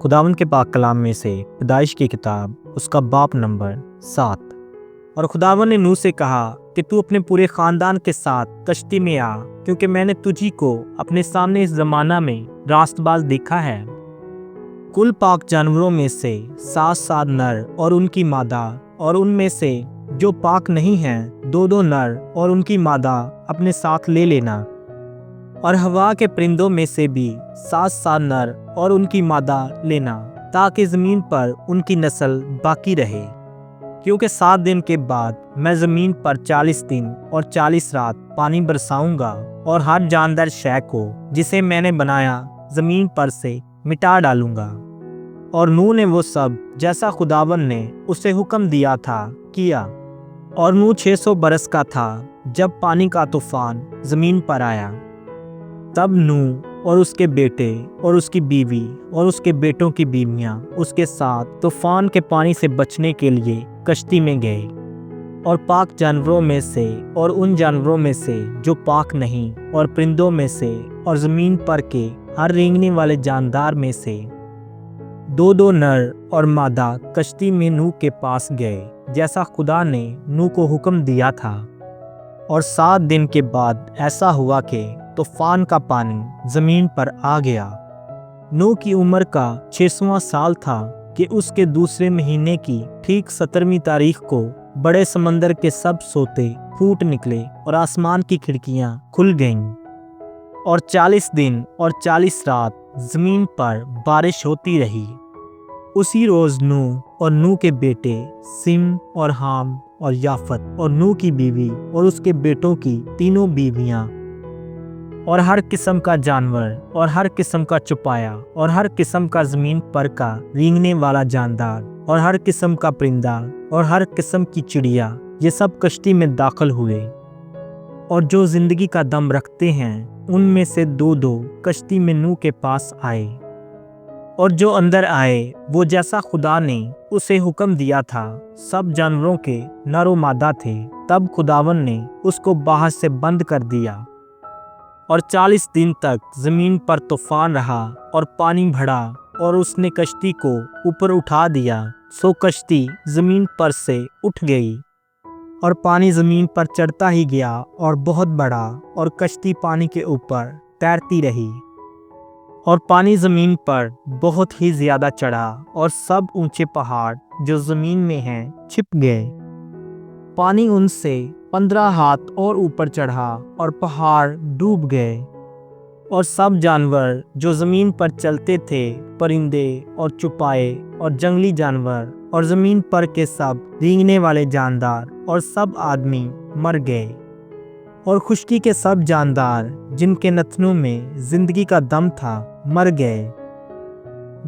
خداوند کے پاک کلام میں سے پیدائش کی کتاب اس کا باب نمبر 7۔ اور خداوند نے نوح سے کہا کہ تو اپنے پورے خاندان کے ساتھ کشتی میں آ، کیونکہ میں نے تجھی کو اپنے سامنے اس زمانہ میں راست باز دیکھا ہے۔ کل پاک جانوروں میں سے 7 نر اور ان کی مادہ، اور ان میں سے جو پاک نہیں ہیں 2 نر اور ان کی مادہ اپنے ساتھ لے لینا۔ اور ہوا کے پرندوں میں سے بھی 7 نر اور ان کی مادہ لینا، تاکہ زمین پر ان کی نسل باقی رہے، کیونکہ 7 دن کے بعد میں زمین پر 40 دن اور 40 رات پانی برساؤں گا، اور ہر جاندار شے کو جسے میں نے بنایا زمین پر سے مٹا ڈالوں گا۔ اور نوح نے وہ سب جیسا خداوند نے اسے حکم دیا تھا کیا۔ اور نوح 600 برس کا تھا جب پانی کا طوفان زمین پر آیا۔ تب نوح اور اس کے بیٹے اور اس کی بیوی اور اس کے بیٹوں کی بیویاں اس کے ساتھ طوفان کے پانی سے بچنے کے لیے کشتی میں گئے، اور پاک جانوروں میں سے اور ان جانوروں میں سے جو پاک نہیں، اور پرندوں میں سے اور زمین پر کے ہر رینگنے والے جاندار میں سے 2 نر اور مادہ کشتی میں نوح کے پاس گئے، جیسا خدا نے نوح کو حکم دیا تھا۔ اور 7 دن کے بعد ایسا ہوا کہ طوفان کا پانی زمین پر آ گیا۔ نوح کی عمر کا 600واں سال تھا کہ اس کے دوسرے مہینے کی ٹھیک 17ویں تاریخ کو بڑے سمندر کے سب سوتے پھوٹ نکلے اور آسمان کی کھڑکیاں کھل گئیں، اور 40 دن اور 40 رات زمین پر بارش ہوتی رہی۔ اسی روز نوح اور نوح کے بیٹے سم اور حام اور یافت اور نوح کی بیوی اور اس کے بیٹوں کی 3 بیویاں، اور ہر قسم کا جانور اور ہر قسم کا چوپایا اور ہر قسم کا زمین پر کا رینگنے والا جاندار اور ہر قسم کا پرندہ اور ہر قسم کی چڑیا، یہ سب کشتی میں داخل ہوئے۔ اور جو زندگی کا دم رکھتے ہیں ان میں سے 2 کشتی میں نوح کے پاس آئے، اور جو اندر آئے وہ جیسا خدا نے اسے حکم دیا تھا سب جانوروں کے نر و مادہ تھے۔ تب خداوند نے اس کو باہر سے بند کر دیا، اور 40 دن تک زمین پر طوفان رہا اور پانی بڑھا، اور اس نے کشتی کو اوپر اٹھا دیا، سو کشتی زمین پر سے اٹھ گئی، اور پانی زمین پر چڑھتا ہی گیا اور بہت بڑھا، اور کشتی پانی کے اوپر تیرتی رہی، اور پانی زمین پر بہت ہی زیادہ چڑھا، اور سب اونچے پہاڑ جو زمین میں ہیں چھپ گئے۔ پانی ان سے 15 ہاتھ اور اوپر چڑھا، اور پہاڑ ڈوب گئے، اور سب جانور جو زمین پر چلتے تھے، پرندے اور چوپائے اور جنگلی جانور اور زمین پر کے سب رینگنے والے جاندار اور سب آدمی مر گئے، اور خشکی کے سب جاندار جن کے نتنوں میں زندگی کا دم تھا مر گئے،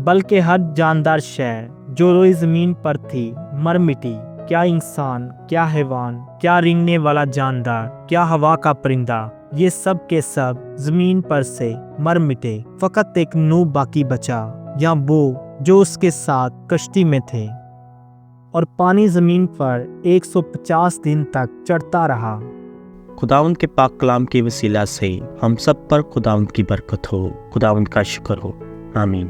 بلکہ ہر جاندار شے جو روئی زمین پر تھی مر مٹی، کیا انسان، کیا حیوان، کیا رینگنے والا جاندار، کیا ہوا کا پرندہ، یہ سب کے سب زمین پر سے مر مٹے، فقط ایک نوح باقی بچا، یا وہ جو اس کے ساتھ کشتی میں تھے۔ اور پانی زمین پر 150 دن تک چڑھتا رہا۔ خداوند کے پاک کلام کی وسیلہ سے ہم سب پر خداوند کی برکت ہو، خداوند کا شکر ہو، آمین۔